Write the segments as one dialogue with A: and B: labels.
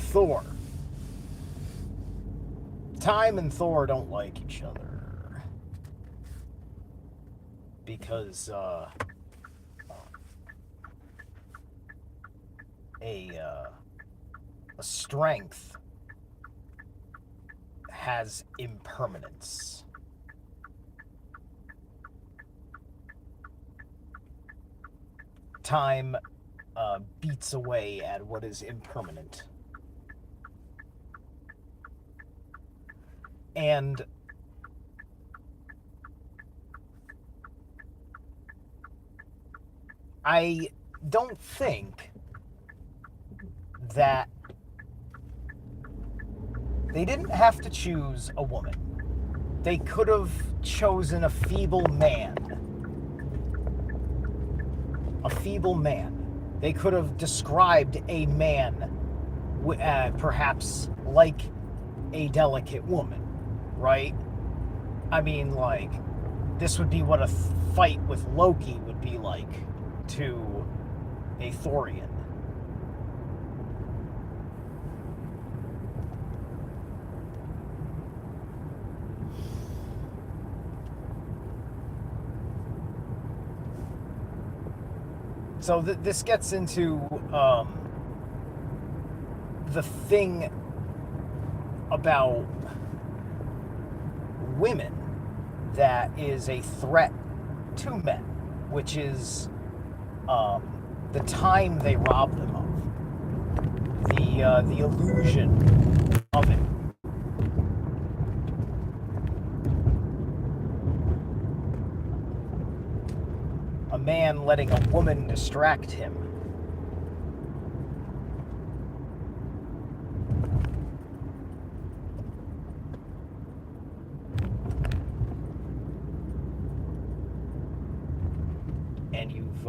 A: Thor. Time and Thor don't like each other because a strength has impermanence. Time beats away at what is impermanent. And I don't think that they didn't have to choose a woman. They could have chosen a feeble man. A feeble man. They could have described a man perhaps like a delicate woman, right? I mean, like, this would be what a fight with Loki would be like to a Thorian. So this gets into the thing about women that is a threat to men, which is the time they rob them of, the illusion of it. A man letting a woman distract him. And you've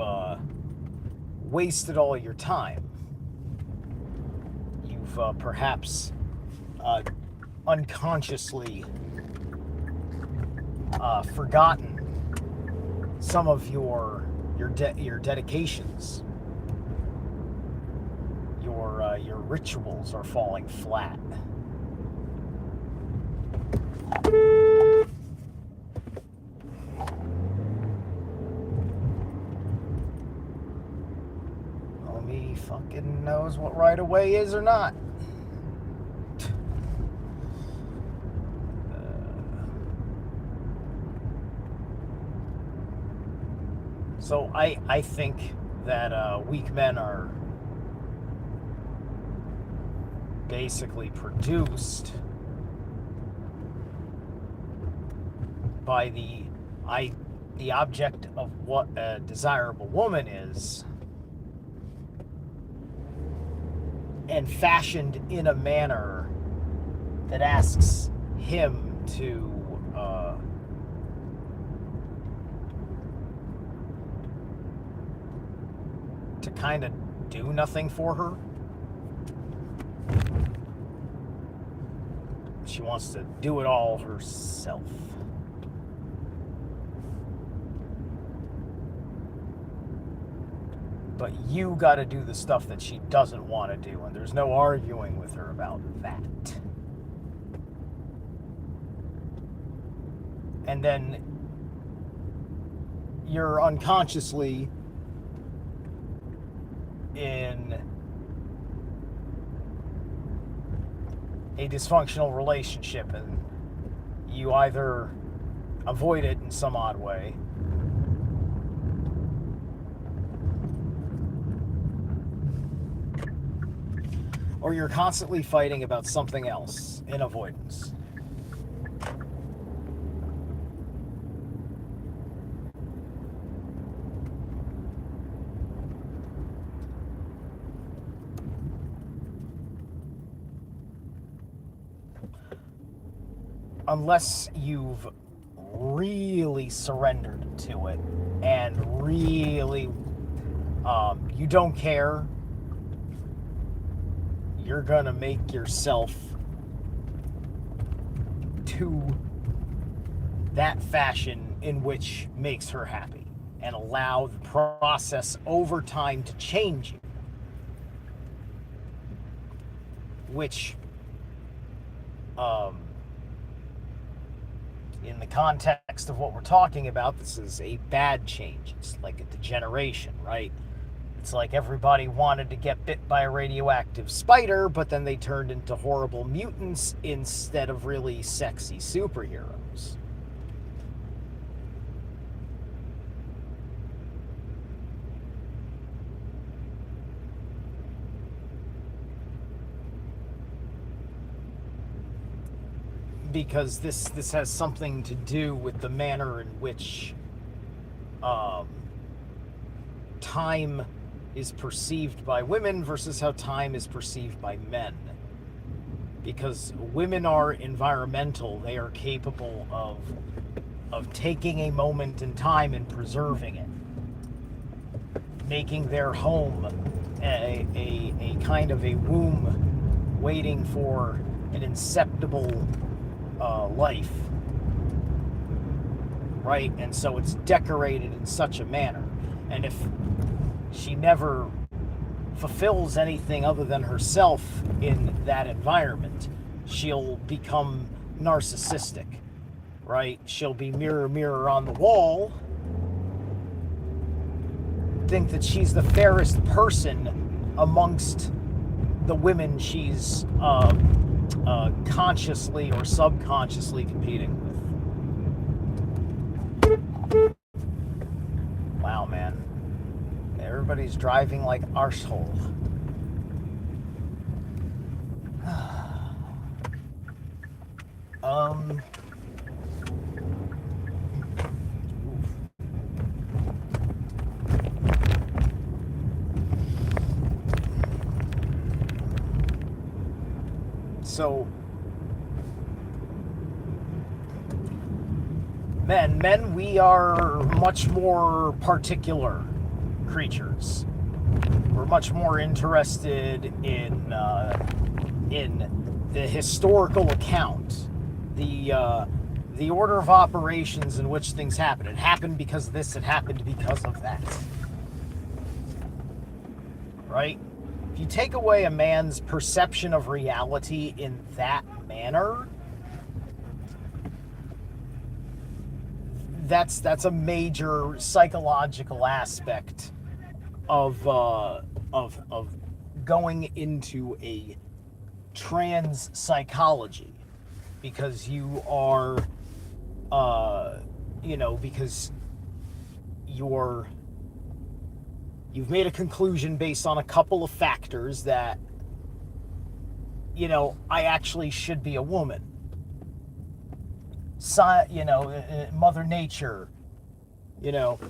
A: wasted all your time. You've perhaps unconsciously forgotten some of your dedications. Your rituals are falling flat. Homie fucking knows what right away is or not. So I think that weak men are basically produced by the object of what a desirable woman is, and fashioned in a manner that asks him to kind of do nothing for her. She wants to do it all herself. But you got to do the stuff that she doesn't want to do, and there's no arguing with her about that. And then you're unconsciously in a dysfunctional relationship, and you either avoid it in some odd way, or you're constantly fighting about something else in avoidance. Unless you've really surrendered to it and really you don't care, you're gonna make yourself to that fashion in which makes her happy, and allow the process over time to change you. which, um, in the context of what we're talking about, this is a bad change. It's like a degeneration, right? It's like everybody wanted to get bit by a radioactive spider, but then they turned into horrible mutants instead of really sexy superheroes. Because this has something to do with the manner in which um, time is perceived by women versus how time is perceived by men. Because women are environmental, they are capable of taking a moment in time and preserving it, making their home a kind of a womb waiting for an inceptible life, right? And so it's decorated in such a manner. And if she never fulfills anything other than herself in that environment, she'll become narcissistic, right? She'll be mirror, mirror on the wall, think that she's the fairest person amongst the women she's consciously or subconsciously competing with. Wow, man. Everybody's driving like arsehole. So men, we are much more particular creatures. We're much more interested in the historical account, the order of operations in which things happen. It happened because of this. It happened because of that. Right? If you take away a man's perception of reality in that manner, that's a major psychological aspect of going into a trans psychology, because you are because you've made a conclusion based on a couple of factors that I actually should be a woman. Mother Nature,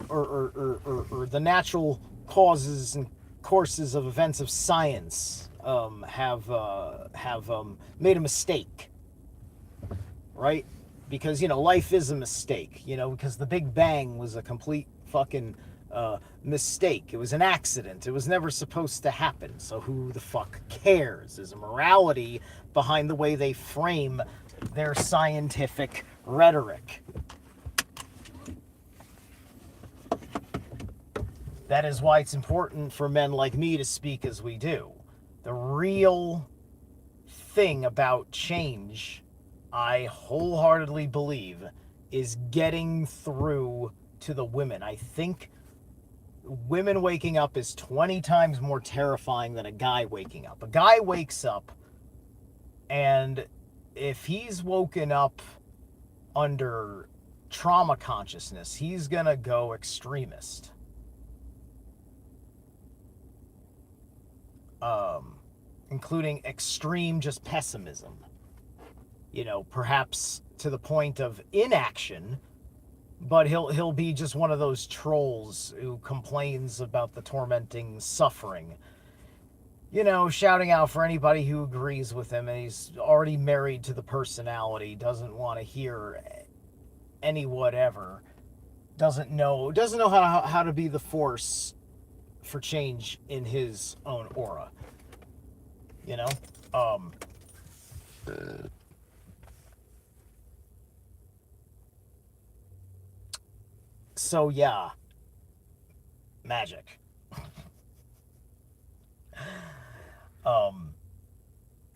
A: or the natural causes and courses of events of science have made a mistake, right? Because life is a mistake, because the Big Bang was a complete fucking mistake. It was an accident. It was never supposed to happen. So who the fuck cares? There's a morality behind the way they frame their scientific rhetoric. That is why it's important for men like me to speak as we do. The real thing about change, I wholeheartedly believe, is getting through to the women. I think women waking up is 20 times more terrifying than a guy waking up. A guy wakes up, and if he's woken up under trauma consciousness, he's gonna go extremist. Including extreme just pessimism. Perhaps to the point of inaction, but he'll be just one of those trolls who complains about the tormenting suffering. Shouting out for anybody who agrees with him, and he's already married to the personality, doesn't want to hear any whatever, doesn't know how to be the force for change in his own aura. So yeah, magic.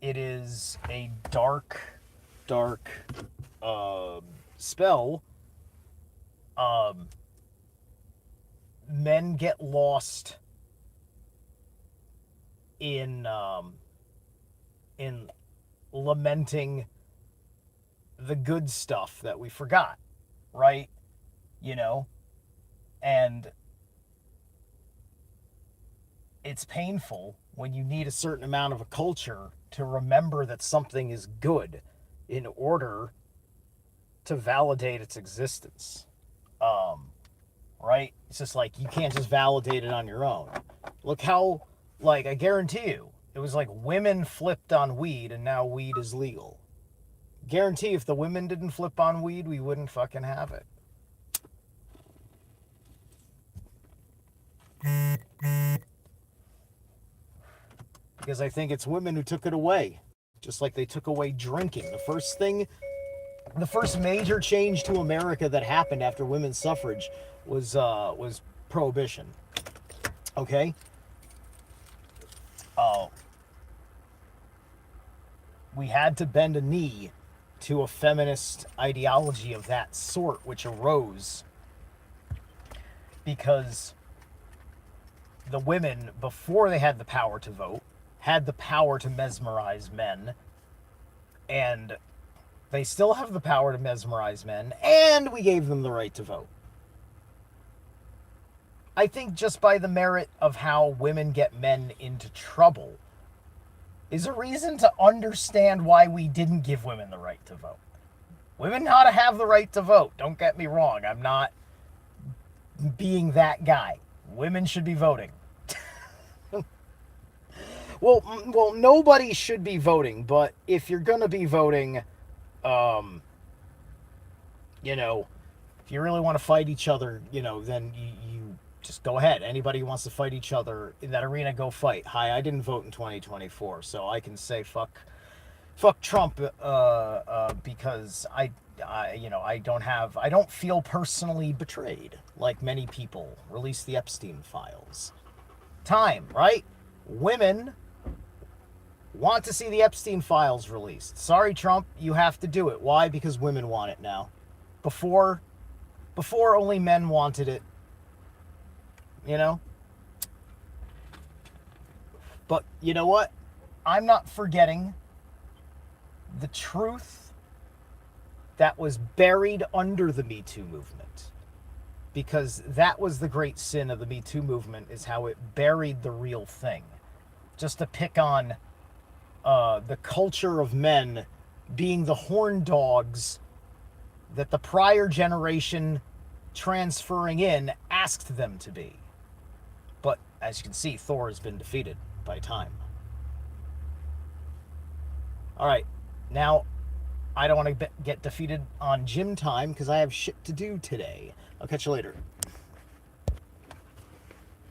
A: it is a dark, dark spell. Um, Men get lost in lamenting the good stuff that we forgot, right? You know, and it's painful when you need a certain amount of a culture to remember that something is good in order to validate its existence. Um, right? It's just like you can't just validate it on your own. Look how, like, I guarantee you, it was like women flipped on weed and now weed is legal. Guarantee if the women didn't flip on weed, we wouldn't fucking have it. Because I think it's women who took it away. Just like they took away drinking. The first major change to America that happened after women's suffrage was prohibition. Okay? Oh. We had to bend a knee to a feminist ideology of that sort, which arose because the women, before they had the power to vote, had the power to mesmerize men, and they still have the power to mesmerize men, and we gave them the right to vote. I think just by the merit of how women get men into trouble is a reason to understand why we didn't give women the right to vote. Women ought to have the right to vote. Don't get me wrong. I'm not being that guy. Women should be voting. Well, nobody should be voting, but if you're going to be voting, you know, if you really want to fight each other, you know, then you just go ahead. Anybody who wants to fight each other in that arena, go fight. Hi, I didn't vote in 2024, so I can say fuck Trump because I don't feel personally betrayed like many people. Release the Epstein files. Time, right? Women want to see the Epstein files released. Sorry, Trump, you have to do it. Why? Because women want it now. Before only men wanted it. You know? But you know what? I'm not forgetting the truth that was buried under the Me Too movement. Because that was the great sin of the Me Too movement, is how it buried the real thing. Just to pick on the culture of men being the horn dogs that the prior generation transferring in asked them to be. But as you can see, Thor has been defeated by time. All right, now I don't want to get defeated on gym time because I have shit to do today. I'll catch you later.